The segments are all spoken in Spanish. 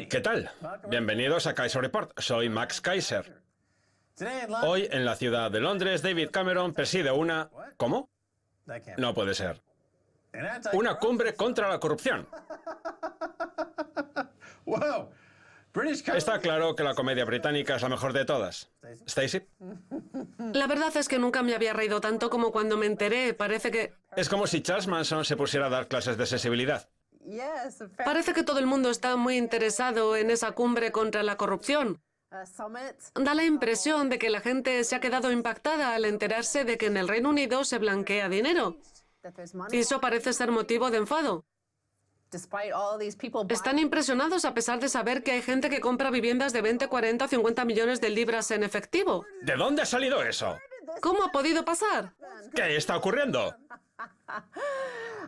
¿Qué tal? Bienvenidos a Kaiser Report. Soy Max Kaiser. Hoy, en la ciudad de Londres, David Cameron preside una... ¿Cómo? No puede ser. Una cumbre contra la corrupción. Está claro que la comedia británica es la mejor de todas. ¿Stacey? La verdad es que nunca me había reído tanto como cuando me enteré. Parece que... Es como si Charles Manson se pusiera a dar clases de sensibilidad. Parece que todo el mundo está muy interesado en esa cumbre contra la corrupción. Da la impresión de que la gente se ha quedado impactada al enterarse de que en el Reino Unido se blanquea dinero. Y eso parece ser motivo de enfado. Están impresionados a pesar de saber que hay gente que compra viviendas de 20, 40 o 50 millones de libras en efectivo. ¿De dónde ha salido eso? ¿Cómo ha podido pasar? ¿Qué está ocurriendo?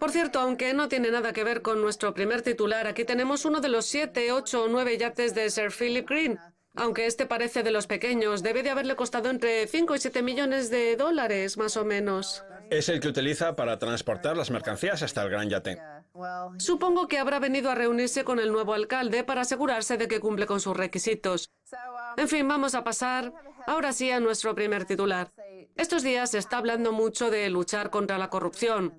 Por cierto, aunque no tiene nada que ver con nuestro primer titular, aquí tenemos uno de los 7, 8 o 9 yates de Sir Philip Green. Aunque este parece de los pequeños, debe de haberle costado entre 5 y 7 millones de dólares, más o menos. Es el que utiliza para transportar las mercancías hasta el gran yate. Supongo que habrá venido a reunirse con el nuevo alcalde para asegurarse de que cumple con sus requisitos. En fin, vamos a pasar ahora sí a nuestro primer titular. Estos días se está hablando mucho de luchar contra la corrupción.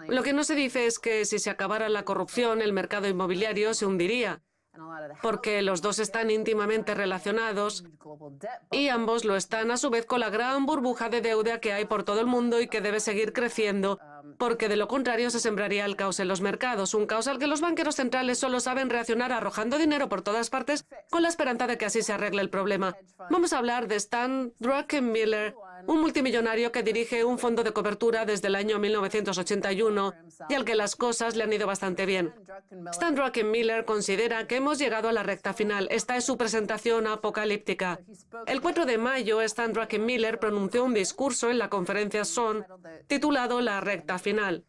Lo que no se dice es que si se acabara la corrupción, el mercado inmobiliario se hundiría, porque los dos están íntimamente relacionados y ambos lo están a su vez con la gran burbuja de deuda que hay por todo el mundo y que debe seguir creciendo, porque de lo contrario se sembraría el caos en los mercados, un caos al que los banqueros centrales solo saben reaccionar arrojando dinero por todas partes con la esperanza de que así se arregle el problema. Vamos a hablar de Stan Druckenmiller, un multimillonario que dirige un fondo de cobertura desde el año 1981 y al que las cosas le han ido bastante bien. Stan Druckenmiller considera que hemos llegado a la recta final. Esta es su presentación apocalíptica. El 4 de mayo, Stan Druckenmiller pronunció un discurso en la conferencia SON titulado La recta final.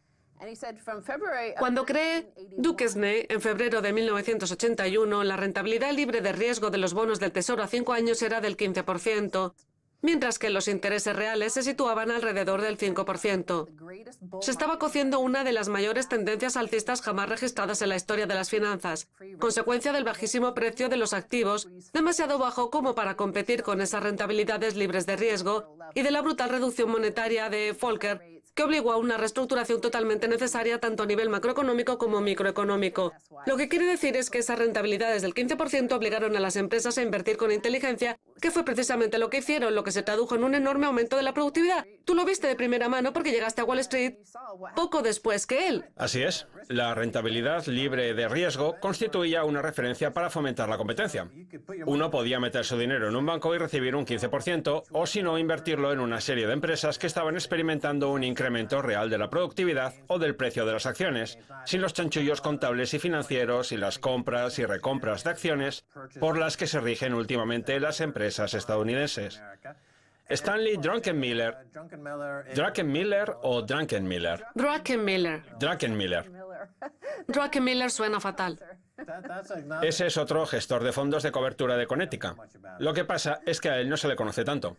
Cuando creé Duquesne, en febrero de 1981, la rentabilidad libre de riesgo de los bonos del Tesoro a 5 años era del 15%. Mientras que los intereses reales se situaban alrededor del 5%. Se estaba cociendo una de las mayores tendencias alcistas jamás registradas en la historia de las finanzas, consecuencia del bajísimo precio de los activos, demasiado bajo como para competir con esas rentabilidades libres de riesgo, y de la brutal reducción monetaria de Volcker, que obligó a una reestructuración totalmente necesaria tanto a nivel macroeconómico como microeconómico. Lo que quiere decir es que esas rentabilidades del 15% obligaron a las empresas a invertir con inteligencia, que fue precisamente lo que hicieron, lo que se tradujo en un enorme aumento de la productividad. Tú lo viste de primera mano porque llegaste a Wall Street poco después que él. Así es. La rentabilidad libre de riesgo constituía una referencia para fomentar la competencia. Uno podía meter su dinero en un banco y recibir un 15%, o si no, invertirlo en una serie de empresas que estaban experimentando un incremento real de la productividad o del precio de las acciones, sin los chanchullos contables y financieros y las compras y recompras de acciones por las que se rigen últimamente las empresas estadounidenses. Stanley Druckenmiller. ¿Druckenmiller o Druckenmiller? Druckenmiller. Druckenmiller. Druckenmiller suena fatal. Ese es otro gestor de fondos de cobertura de Connecticut. Lo que pasa es que a él no se le conoce tanto.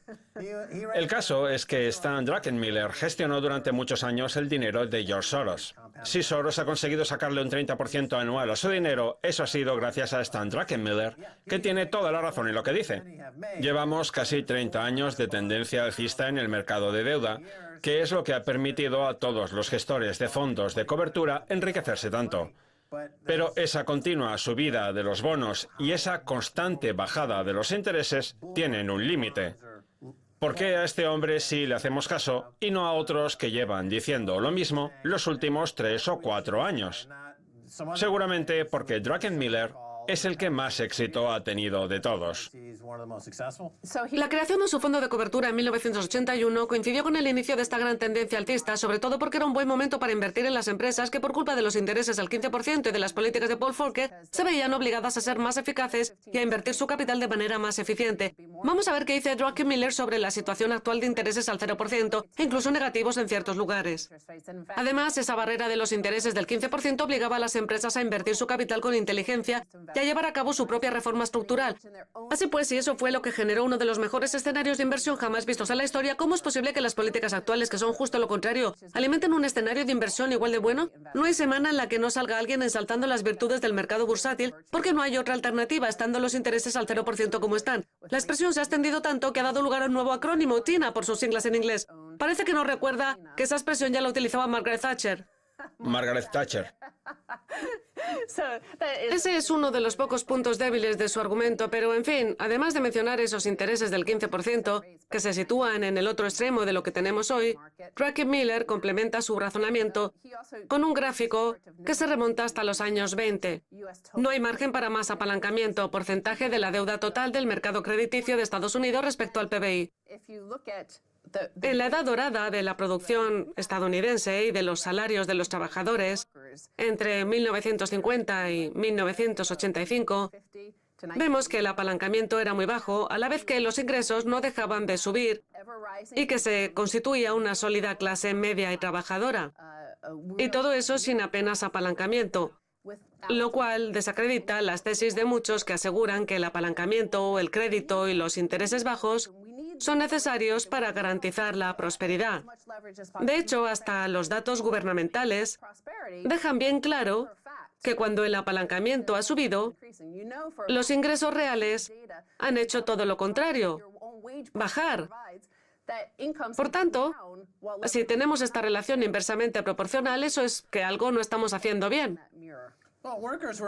El caso es que Stan Druckenmiller gestionó durante muchos años el dinero de George Soros. Si Soros ha conseguido sacarle un 30% anual a su dinero, eso ha sido gracias a Stan Druckenmiller, que tiene toda la razón en lo que dice. Llevamos casi 30 años de tendencia alcista en el mercado de deuda, que es lo que ha permitido a todos los gestores de fondos de cobertura enriquecerse tanto. Pero esa continua subida de los bonos y esa constante bajada de los intereses tienen un límite. ¿Por qué a este hombre sí le hacemos caso y no a otros que llevan diciendo lo mismo los últimos 3 o 4 años? Seguramente porque Druckenmiller es el que más éxito ha tenido de todos. La creación de su fondo de cobertura en 1981 coincidió con el inicio de esta gran tendencia alcista, sobre todo porque era un buen momento para invertir en las empresas que por culpa de los intereses al 15% y de las políticas de Paul Volcker se veían obligadas a ser más eficaces y a invertir su capital de manera más eficiente. Vamos a ver qué dice Druckenmiller sobre la situación actual de intereses al 0%, e incluso negativos en ciertos lugares. Además, esa barrera de los intereses del 15% obligaba a las empresas a invertir su capital con inteligencia y a llevar a cabo su propia reforma estructural. Así pues, si eso fue lo que generó uno de los mejores escenarios de inversión jamás vistos en la historia, ¿cómo es posible que las políticas actuales, que son justo lo contrario, alimenten un escenario de inversión igual de bueno? No hay semana en la que no salga alguien ensalzando las virtudes del mercado bursátil, porque no hay otra alternativa, estando los intereses al 0% como están. La expresión se ha extendido tanto que ha dado lugar a un nuevo acrónimo, TINA, por sus siglas en inglés. Parece que no recuerda que esa expresión ya la utilizaba Margaret Thatcher. Margaret Thatcher. Ese es uno de los pocos puntos débiles de su argumento, pero en fin, además de mencionar esos intereses del 15%, que se sitúan en el otro extremo de lo que tenemos hoy, Druckenmiller complementa su razonamiento con un gráfico que se remonta hasta los años 20. No hay margen para más apalancamiento, porcentaje de la deuda total del mercado crediticio de Estados Unidos respecto al PBI. En la edad dorada de la producción estadounidense y de los salarios de los trabajadores, entre 1950 y 1985, vemos que el apalancamiento era muy bajo, a la vez que los ingresos no dejaban de subir y que se constituía una sólida clase media y trabajadora. Y todo eso sin apenas apalancamiento, lo cual desacredita las tesis de muchos que aseguran que el apalancamiento, el crédito y los intereses bajos son necesarios para garantizar la prosperidad. De hecho, hasta los datos gubernamentales dejan bien claro que cuando el apalancamiento ha subido, los ingresos reales han hecho todo lo contrario, bajar. Por tanto, si tenemos esta relación inversamente proporcional, eso es que algo no estamos haciendo bien.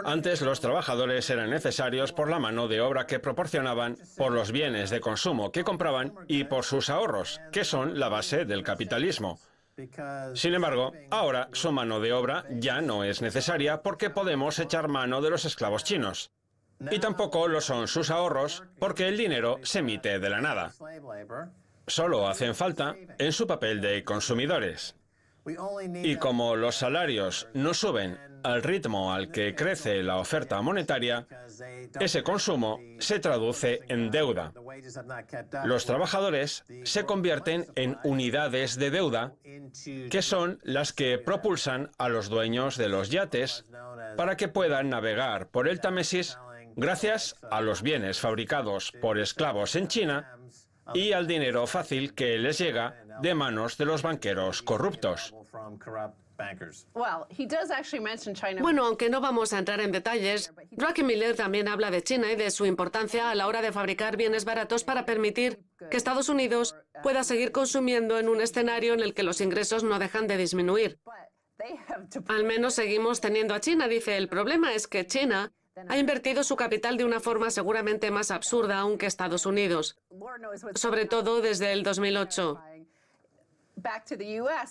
Antes los trabajadores eran necesarios por la mano de obra que proporcionaban, por los bienes de consumo que compraban y por sus ahorros, que son la base del capitalismo. Sin embargo, ahora su mano de obra ya no es necesaria porque podemos echar mano de los esclavos chinos. Y tampoco lo son sus ahorros porque el dinero se emite de la nada. Solo hacen falta en su papel de consumidores. Y como los salarios no suben al ritmo al que crece la oferta monetaria, ese consumo se traduce en deuda. Los trabajadores se convierten en unidades de deuda, que son las que propulsan a los dueños de los yates para que puedan navegar por el Támesis gracias a los bienes fabricados por esclavos en China y al dinero fácil que les llega de manos de los banqueros corruptos. Bueno, aunque no vamos a entrar en detalles, Druckenmiller también habla de China y de su importancia a la hora de fabricar bienes baratos para permitir que Estados Unidos pueda seguir consumiendo en un escenario en el que los ingresos no dejan de disminuir. Al menos seguimos teniendo a China, dice. El problema es que China ha invertido su capital de una forma seguramente más absurda aún que Estados Unidos, sobre todo desde el 2008.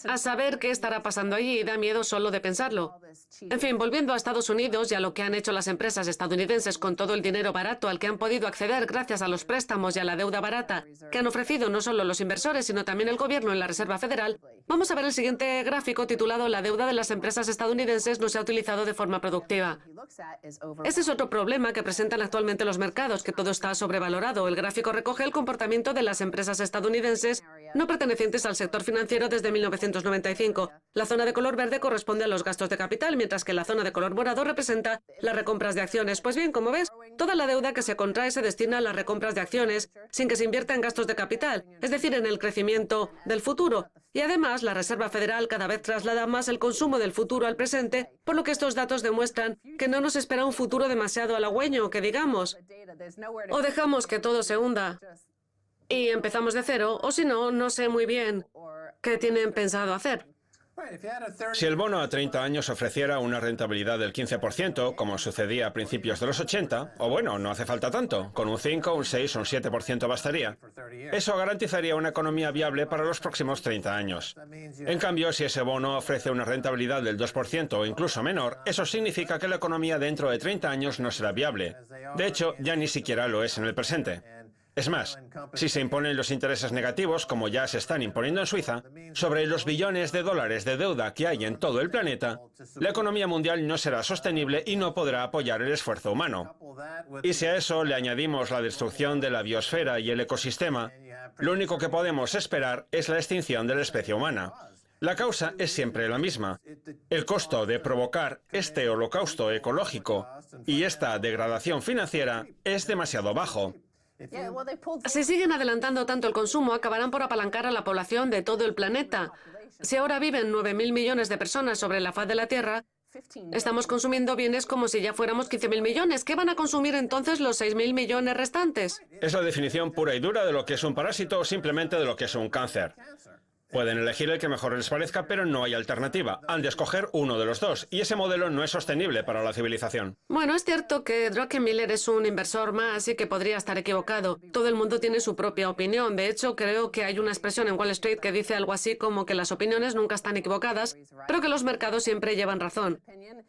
A saber qué estará pasando allí, da miedo solo de pensarlo. En fin, volviendo a Estados Unidos y a lo que han hecho las empresas estadounidenses con todo el dinero barato al que han podido acceder gracias a los préstamos y a la deuda barata que han ofrecido no solo los inversores, sino también el gobierno en la Reserva Federal, vamos a ver el siguiente gráfico titulado «La deuda de las empresas estadounidenses no se ha utilizado de forma productiva». Ese es otro problema que presentan actualmente los mercados, que todo está sobrevalorado. El gráfico recoge el comportamiento de las empresas estadounidenses no pertenecientes al sector financiero desde 1995. La zona de color verde corresponde a los gastos de capital, mientras que la zona de color morado representa las recompras de acciones. Pues bien, como ves, toda la deuda que se contrae se destina a las recompras de acciones sin que se invierta en gastos de capital, es decir, en el crecimiento del futuro. Y además, la Reserva Federal cada vez traslada más el consumo del futuro al presente, por lo que estos datos demuestran que no nos espera un futuro demasiado halagüeño, que digamos. O dejamos que todo se hunda y empezamos de cero, o si no, no sé muy bien qué tienen pensado hacer. Si el bono a 30 años ofreciera una rentabilidad del 15%, como sucedía a principios de los 80, o bueno, no hace falta tanto, con un 5, un 6 o un 7% bastaría. Eso garantizaría una economía viable para los próximos 30 años. En cambio, si ese bono ofrece una rentabilidad del 2% o incluso menor, eso significa que la economía dentro de 30 años no será viable. De hecho, ya ni siquiera lo es en el presente. Es más, si se imponen los intereses negativos, como ya se están imponiendo en Suiza, sobre los billones de dólares de deuda que hay en todo el planeta, la economía mundial no será sostenible y no podrá apoyar el esfuerzo humano. Y si a eso le añadimos la destrucción de la biosfera y el ecosistema, lo único que podemos esperar es la extinción de la especie humana. La causa es siempre la misma. El costo de provocar este holocausto ecológico y esta degradación financiera es demasiado bajo. Si siguen adelantando tanto el consumo, acabarán por apalancar a la población de todo el planeta. Si ahora viven 9.000 millones de personas sobre la faz de la Tierra, estamos consumiendo bienes como si ya fuéramos 15.000 millones. ¿Qué van a consumir entonces los 6.000 millones restantes? Es la definición pura y dura de lo que es un parásito o simplemente de lo que es un cáncer. Pueden elegir el que mejor les parezca, pero no hay alternativa. Han de escoger uno de los dos, y ese modelo no es sostenible para la civilización. Bueno, es cierto que Druckenmiller es un inversor más y que podría estar equivocado. Todo el mundo tiene su propia opinión. De hecho, creo que hay una expresión en Wall Street que dice algo así como que las opiniones nunca están equivocadas, pero que los mercados siempre llevan razón.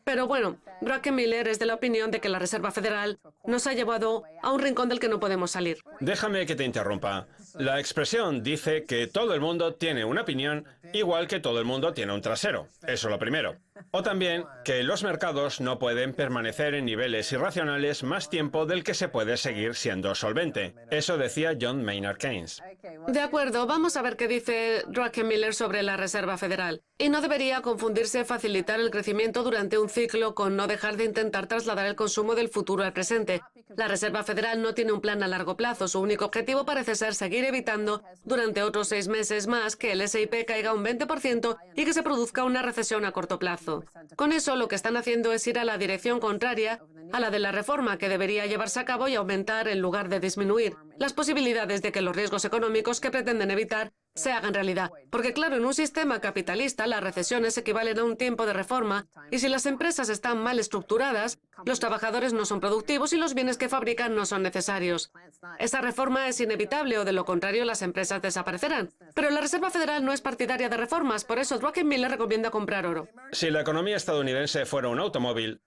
Pero bueno, Druckenmiller es de la opinión de que la Reserva Federal nos ha llevado a un rincón del que no podemos salir. Déjame que te interrumpa. La expresión dice que todo el mundo tiene una opinión, igual que todo el mundo tiene un trasero. Eso lo primero. O también que los mercados no pueden permanecer en niveles irracionales más tiempo del que se puede seguir siendo solvente. Eso decía John Maynard Keynes. De acuerdo, vamos a ver qué dice Druckenmiller sobre la Reserva Federal. Y no debería confundirse facilitar el crecimiento durante un ciclo con no dejar de intentar trasladar el consumo del futuro al presente. La Reserva Federal no tiene un plan a largo plazo. Su único objetivo parece ser seguir evitando durante otros 6 meses más que el S&P caiga un 20% y que se produzca una recesión a corto plazo. Con eso lo que están haciendo es ir a la dirección contraria a la de la reforma que debería llevarse a cabo y aumentar en lugar de disminuir las posibilidades de que los riesgos económicos que pretenden evitar se hagan realidad. Porque claro, en un sistema capitalista las recesiones equivalen a un tiempo de reforma y si las empresas están mal estructuradas, los trabajadores no son productivos y los bienes que fabrican no son necesarios. Esa reforma es inevitable o de lo contrario las empresas desaparecerán. Pero la Reserva Federal no es partidaria de reformas, por eso Druckenmiller recomienda comprar oro. Si la economía estadounidense fuera un automóvil,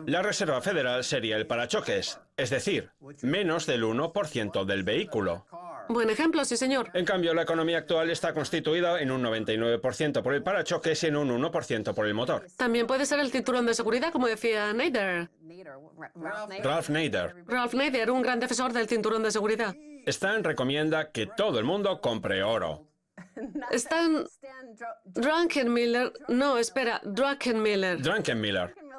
la Reserva Federal sería el parachoques, es decir, menos del 1% del vehículo. Buen ejemplo, sí señor. En cambio, la economía actual está constituida en un 99% por el parachoques y en un 1% por el motor. También puede ser el cinturón de seguridad, como decía Nader. Ralph Nader. Ralph Nader, un gran defensor del cinturón de seguridad. Stan recomienda que todo el mundo compre oro. Druckenmiller... No, espera, Druckenmiller.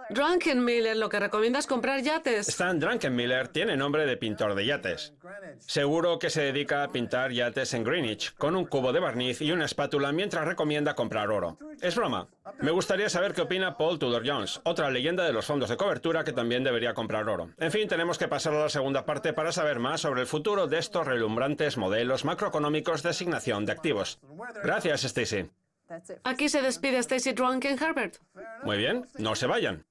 Druckenmiller lo que recomienda es comprar yates. Stan Druckenmiller tiene nombre de pintor de yates. Seguro que se dedica a pintar yates en Greenwich, con un cubo de barniz y una espátula mientras recomienda comprar oro. Es broma. Me gustaría saber qué opina Paul Tudor Jones, otra leyenda de los fondos de cobertura que también debería comprar oro. En fin, tenemos que pasar a la segunda parte para saber más sobre el futuro de estos relumbrantes modelos macroeconómicos de asignación de activos. Gracias, Stacy. Aquí se despide Stacy Drunkenherbert. Muy bien, no se vayan.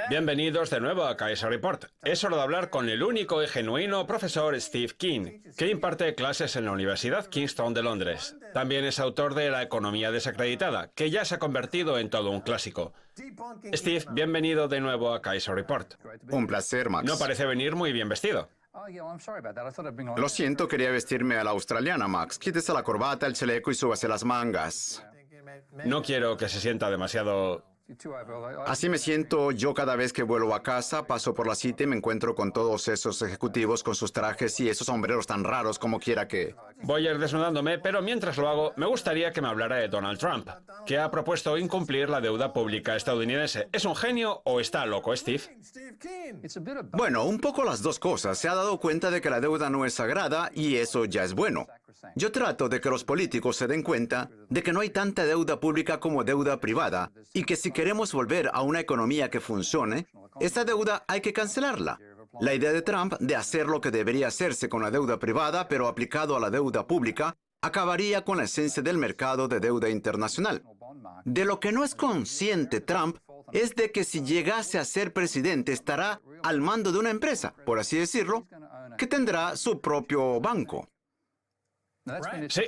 Bienvenidos de nuevo a Kaiser Report. Es hora de hablar con el único y genuino profesor Steve King, que imparte clases en la Universidad Kingston de Londres. También es autor de La economía desacreditada, que ya se ha convertido en todo un clásico. Steve, bienvenido de nuevo a Kaiser Report. Un placer, Max. No parece venir muy bien vestido. Lo siento, quería vestirme a la australiana, Max. Quítese la corbata, el chaleco y súbase las mangas. No quiero que se sienta demasiado... Así me siento yo cada vez que vuelvo a casa, paso por la cita y me encuentro con todos esos ejecutivos con sus trajes y esos sombreros tan raros como quiera que... Voy a ir desnudándome, pero mientras lo hago, me gustaría que me hablara de Donald Trump, que ha propuesto incumplir la deuda pública estadounidense. ¿Es un genio o está loco, Steve? Bueno, un poco las dos cosas. Se ha dado cuenta de que la deuda no es sagrada y eso ya es bueno. Yo trato de que los políticos se den cuenta de que no hay tanta deuda pública como deuda privada y que si queremos volver a una economía que funcione, esa deuda hay que cancelarla. La idea de Trump de hacer lo que debería hacerse con la deuda privada, pero aplicado a la deuda pública, acabaría con la esencia del mercado de deuda internacional. De lo que no es consciente Trump es de que si llegase a ser presidente estará al mando de una empresa, por así decirlo, que tendrá su propio banco. Sí.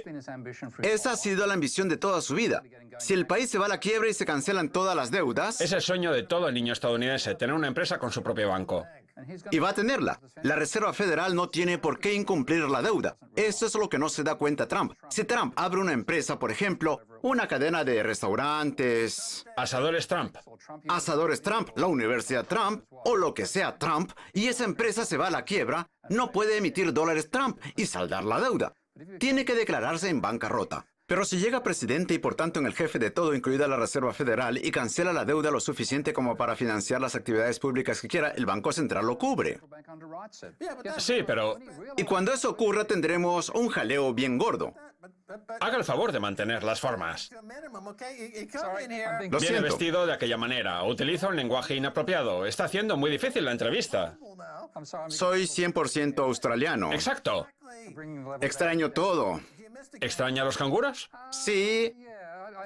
Esa ha sido la ambición de toda su vida. Si el país se va a la quiebra y se cancelan todas las deudas, Es el sueño de todo niño estadounidense, tener una empresa con su propio banco. y va a tenerla. La Reserva Federal no tiene por qué incumplir la deuda. Eso es lo que no se da cuenta Trump. Si Trump abre una empresa, por ejemplo, una cadena de restaurantes, Asadores Trump. asadores Trump, la Universidad Trump, o lo que sea Trump, y esa empresa se va a la quiebra, no puede emitir dólares Trump y saldar la deuda. Tiene que declararse en bancarrota. Pero si llega presidente y por tanto en el jefe de todo, incluida la Reserva Federal, y cancela la deuda lo suficiente como para financiar las actividades públicas que quiera, el Banco Central lo cubre. Sí, pero Y cuando eso ocurra tendremos un jaleo bien gordo. haga el favor de mantener las formas. Lo Viene siento. vestido de aquella manera, utiliza un lenguaje inapropiado. Está haciendo muy difícil la entrevista. Soy 100% australiano. Exacto. Extraño todo. ¿Extraña a los canguros? Sí,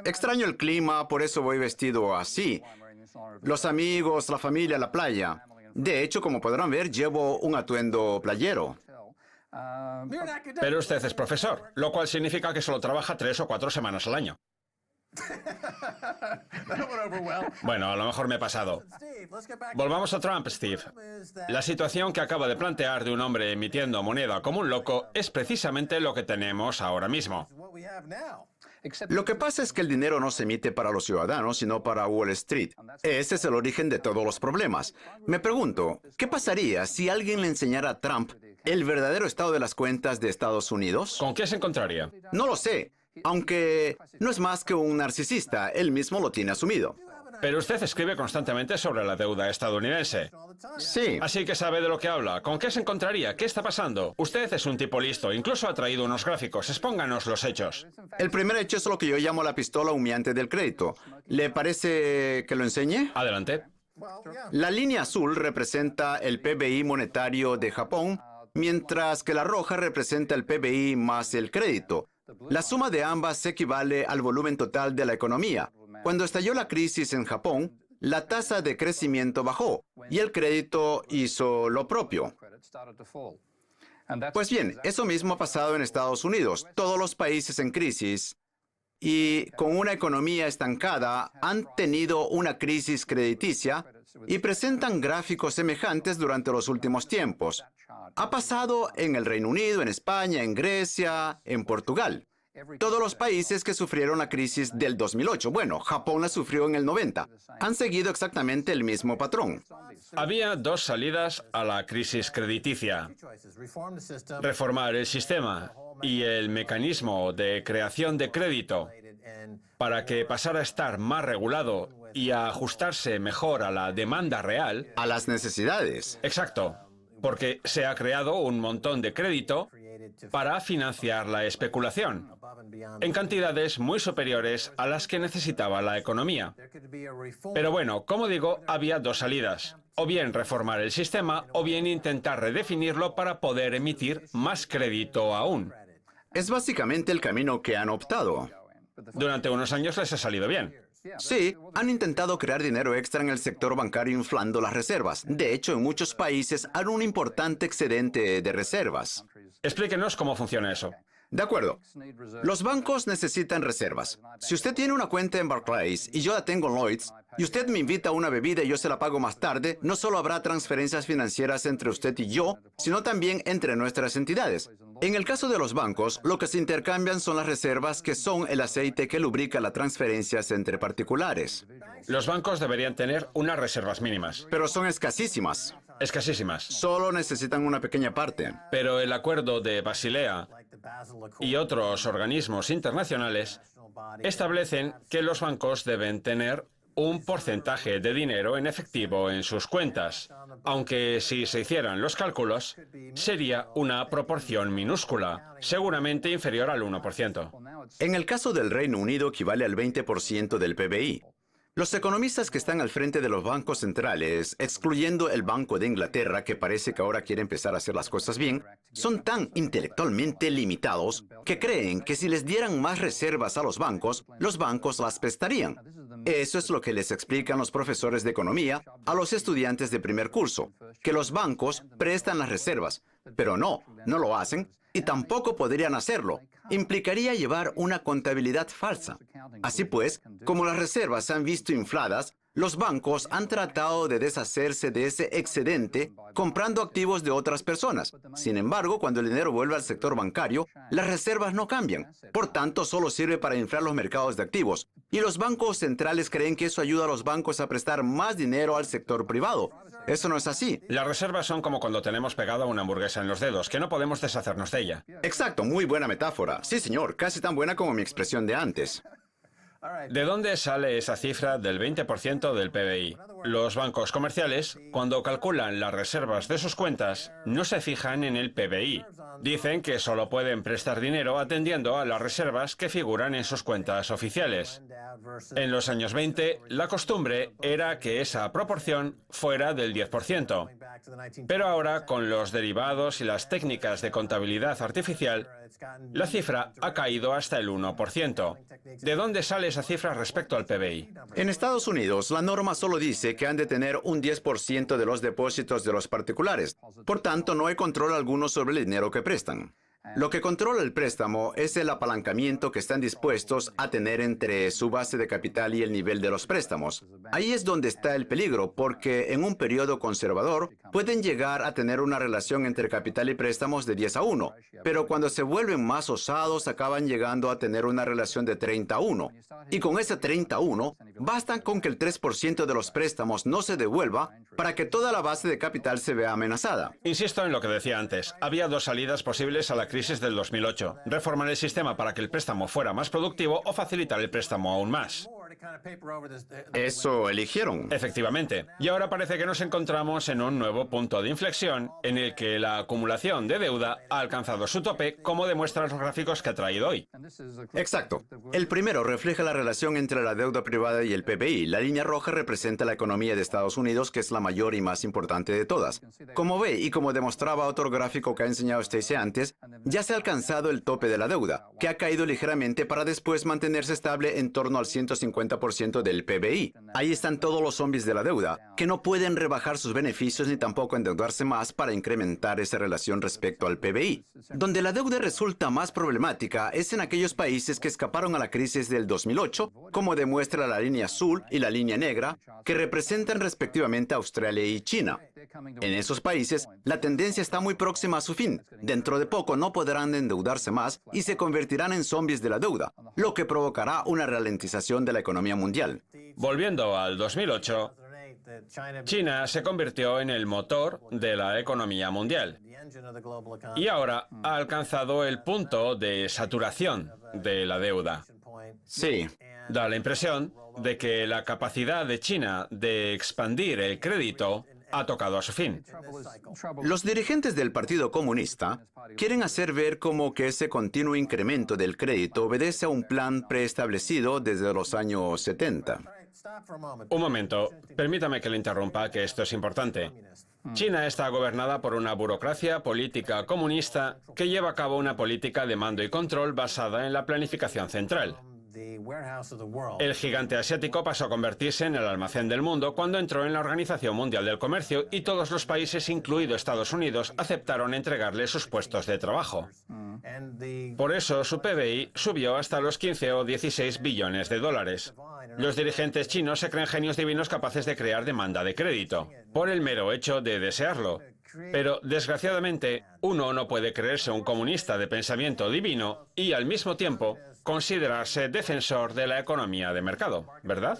extraño el clima, por eso voy vestido así. Los amigos, la familia, la playa. De hecho, como podrán ver, llevo un atuendo playero. Pero usted es profesor, lo cual significa que solo trabaja 3 o 4 semanas al año. Bueno, a lo mejor me he pasado. Volvamos a Trump, Steve. La situación que acaba de plantear de un hombre emitiendo moneda como un loco es precisamente lo que tenemos ahora mismo. Lo que pasa es que el dinero no se emite para los ciudadanos, sino para Wall Street. Ese es el origen de todos los problemas. Me pregunto, ¿qué pasaría si alguien le enseñara a Trump el verdadero estado de las cuentas de Estados Unidos? ¿Con qué se encontraría? No lo sé, aunque no es más que un narcisista, él mismo lo tiene asumido. Pero usted escribe constantemente sobre la deuda estadounidense. Sí, Así que sabe de lo que habla. ¿Con qué se encontraría? ¿Qué está pasando? Usted es un tipo listo. Incluso ha traído unos gráficos. Expónganos los hechos. el primer hecho es lo que yo llamo la pistola humeante del crédito. ¿Le parece que lo enseñe? Adelante. La línea azul representa el PBI monetario de Japón, mientras que la roja representa el PBI más el crédito. La suma de ambas equivale al volumen total de la economía. Cuando estalló la crisis en Japón, la tasa de crecimiento bajó y el crédito hizo lo propio. Pues bien, eso mismo ha pasado en Estados Unidos. Todos los países en crisis y con una economía estancada han tenido una crisis crediticia y presentan gráficos semejantes durante los últimos tiempos. Ha pasado en el Reino Unido, en España, en Grecia, en Portugal. Todos los países que sufrieron la crisis del 2008, bueno, Japón la sufrió en el 90, han seguido exactamente el mismo patrón. Había 2 salidas a la crisis crediticia. Reformar el sistema y el mecanismo de creación de crédito para que pasara a estar más regulado y a ajustarse mejor a la demanda real. A las necesidades. Exacto, porque se ha creado un montón de crédito para financiar la especulación en cantidades muy superiores a las que necesitaba la economía. Pero bueno, como digo, había 2 salidas. O bien reformar el sistema, o bien intentar redefinirlo para poder emitir más crédito aún. Es básicamente el camino que han optado. Durante unos años les ha salido bien. Sí, han intentado crear dinero extra en el sector bancario inflando las reservas. De hecho, en muchos países hay un importante excedente de reservas. Explíquenos cómo funciona eso. De acuerdo. Los bancos necesitan reservas. Si usted tiene una cuenta en Barclays y yo la tengo en Lloyds, y usted me invita a una bebida y yo se la pago más tarde, no solo habrá transferencias financieras entre usted y yo, sino también entre nuestras entidades. En el caso de los bancos, lo que se intercambian son las reservas, que son el aceite que lubrica las transferencias entre particulares. Los bancos deberían tener unas reservas mínimas. Pero son escasísimas. Escasísimas. Solo necesitan una pequeña parte. Pero el acuerdo de Basilea y otros organismos internacionales establecen que los bancos deben tener un porcentaje de dinero en efectivo en sus cuentas, aunque si se hicieran los cálculos, sería una proporción minúscula, seguramente inferior al 1%. En el caso del Reino Unido equivale al 20% del PBI. Los economistas que están al frente de los bancos centrales, excluyendo el Banco de Inglaterra, que parece que ahora quiere empezar a hacer las cosas bien, son tan intelectualmente limitados que creen que si les dieran más reservas a los bancos las prestarían. Eso es lo que les explican los profesores de economía a los estudiantes de primer curso, que los bancos prestan las reservas, pero no lo hacen y tampoco podrían hacerlo. Implicaría llevar una contabilidad falsa. Así pues, como las reservas se han visto infladas, los bancos han tratado de deshacerse de ese excedente comprando activos de otras personas. Sin embargo, cuando el dinero vuelve al sector bancario, las reservas no cambian. Por tanto, solo sirve para inflar los mercados de activos. Y los bancos centrales creen que eso ayuda a los bancos a prestar más dinero al sector privado. Eso no es así. Las reservas son como cuando tenemos pegada una hamburguesa en los dedos, que no podemos deshacernos de ella. Exacto, muy buena metáfora. Sí, señor, casi tan buena como mi expresión de antes. ¿De dónde sale esa cifra del 20% del PBI? Los bancos comerciales, cuando calculan las reservas de sus cuentas, no se fijan en el PBI. Dicen que solo pueden prestar dinero atendiendo a las reservas que figuran en sus cuentas oficiales. En los años 20, la costumbre era que esa proporción fuera del 10%. Pero ahora, con los derivados y las técnicas de contabilidad artificial, la cifra ha caído hasta el 1%. ¿De dónde sale esa cifra respecto al PBI? En Estados Unidos, la norma solo dice que han de tener un 10% de los depósitos de los particulares. Por tanto, no hay control alguno sobre el dinero que prestan. Lo que controla el préstamo es el apalancamiento que están dispuestos a tener entre su base de capital y el nivel de los préstamos. Ahí es donde está el peligro, porque en un periodo conservador pueden llegar a tener una relación entre capital y préstamos de 10-1, pero cuando se vuelven más osados acaban llegando a tener una relación de 30-1. Y con ese 30-1, bastan con que el 3% de los préstamos no se devuelva para que toda la base de capital se vea amenazada. Insisto en lo que decía antes. Había dos salidas posibles a la crisis del 2008. Reformar el sistema para que el préstamo fuera más productivo o facilitar el préstamo aún más. Eso eligieron. Efectivamente. Y ahora parece que nos encontramos en un nuevo punto de inflexión en el que la acumulación de deuda ha alcanzado su tope, como demuestran los gráficos que ha traído hoy. Exacto. El primero refleja la relación entre la deuda privada y el PBI. La línea roja representa la economía de Estados Unidos, que es la mayor y más importante de todas. Como ve y como demostraba otro gráfico que ha enseñado Stacy antes, ya se ha alcanzado el tope de la deuda, que ha caído ligeramente para después mantenerse estable en torno al 150% del PBI. Ahí están todos los zombies de la deuda, que no pueden rebajar sus beneficios ni tampoco endeudarse más para incrementar esa relación respecto al PBI. Donde la deuda resulta más problemática es en aquellos países que escaparon a la crisis del 2008, como demuestra la línea azul y la línea negra, que representan respectivamente a Australia y China. En esos países, la tendencia está muy próxima a su fin. Dentro de poco no podrán endeudarse más y se convertirán en zombies de la deuda, lo que provocará una ralentización de la economía mundial. Volviendo al 2008, China se convirtió en el motor de la economía mundial y ahora ha alcanzado el punto de saturación de la deuda. Sí. Da la impresión de que la capacidad de China de expandir el crédito ha tocado a su fin. Los dirigentes del Partido Comunista quieren hacer ver como que ese continuo incremento del crédito obedece a un plan preestablecido desde los años 70. Un momento, permítame que le interrumpa, que esto es importante. China está gobernada por una burocracia política comunista que lleva a cabo una política de mando y control basada en la planificación central. El gigante asiático pasó a convertirse en el almacén del mundo cuando entró en la Organización Mundial del Comercio y todos los países, incluido Estados Unidos, aceptaron entregarle sus puestos de trabajo. Por eso su PBI subió hasta los 15 o 16 billones de dólares. Los dirigentes chinos se creen genios divinos capaces de crear demanda de crédito, por el mero hecho de desearlo. Pero, desgraciadamente, uno no puede creerse un comunista de pensamiento divino y, al mismo tiempo, considerarse defensor de la economía de mercado, ¿verdad?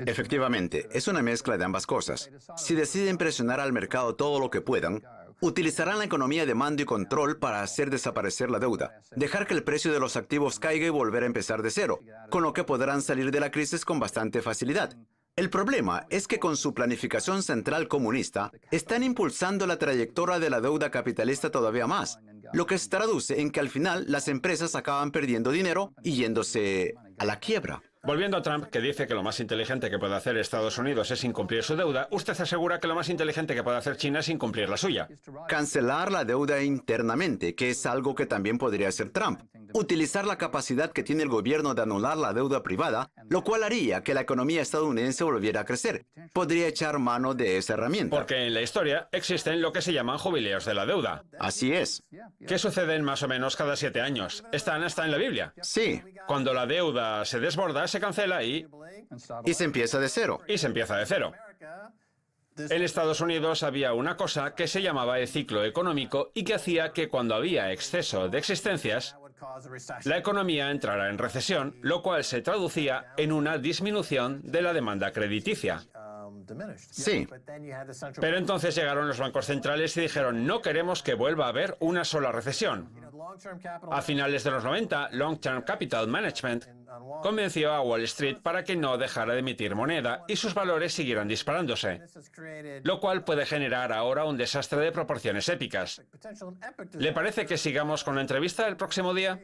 Efectivamente, es una mezcla de ambas cosas. Si deciden presionar al mercado todo lo que puedan, utilizarán la economía de mando y control para hacer desaparecer la deuda, dejar que el precio de los activos caiga y volver a empezar de cero, con lo que podrán salir de la crisis con bastante facilidad. El problema es que con su planificación central comunista, están impulsando la trayectoria de la deuda capitalista todavía más, lo que se traduce en que al final las empresas acaban perdiendo dinero y yéndose a la quiebra. Volviendo a Trump, que dice que lo más inteligente que puede hacer Estados Unidos es incumplir su deuda, usted asegura que lo más inteligente que puede hacer China es incumplir la suya. Cancelar la deuda internamente, que es algo que también podría hacer Trump. Utilizar la capacidad que tiene el gobierno de anular la deuda privada lo cual haría que la economía estadounidense volviera a crecer. Podría echar mano de esa herramienta. Porque en la historia existen lo que se llaman jubileos de la deuda, Así es. que suceden más o menos cada 7 años. Están hasta en la Biblia. Sí. Cuando la deuda se desborda, se cancela y Y se empieza de cero. se empieza de cero. En Estados Unidos había una cosa que se llamaba el ciclo económico y que hacía que cuando había exceso de existencias, la economía entrara en recesión, lo cual se traducía en una disminución de la demanda crediticia. Sí. Pero entonces llegaron los bancos centrales y dijeron, no queremos que vuelva a haber una sola recesión. A finales de los 90, Long Term Capital Management convenció a Wall Street para que no dejara de emitir moneda y sus valores siguieran disparándose, lo cual puede generar ahora un desastre de proporciones épicas. ¿Le parece que sigamos con la entrevista el próximo día?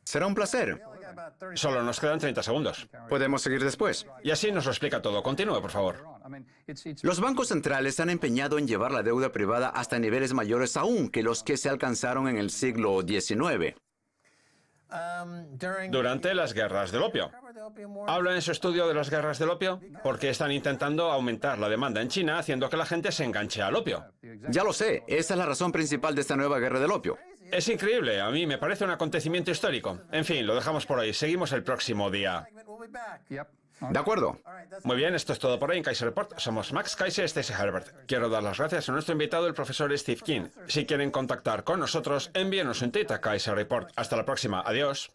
Será un placer. Solo nos quedan 30 segundos. Podemos seguir después. Y así nos lo explica todo. Continúe, por favor. Los bancos centrales se han empeñado en llevar la deuda privada hasta niveles mayores aún que los que se alcanzaron en el siglo XIX. Durante las guerras del opio. ¿Habla en su estudio de las guerras del opio? Porque están intentando aumentar la demanda en China, haciendo que la gente se enganche al opio. Ya lo sé, esa es la razón principal de esta nueva guerra del opio. Es increíble, a mí me parece un acontecimiento histórico. En fin, lo dejamos por ahí. Seguimos el próximo día. De acuerdo. Muy bien, esto es todo por hoy en Kaiser Report. Somos Max Kaiser y Stacey Herbert. Quiero dar las gracias a nuestro invitado, el profesor Steve King. Si quieren contactar con nosotros, envíenos un tweet a Kaiser Report. Hasta la próxima. Adiós.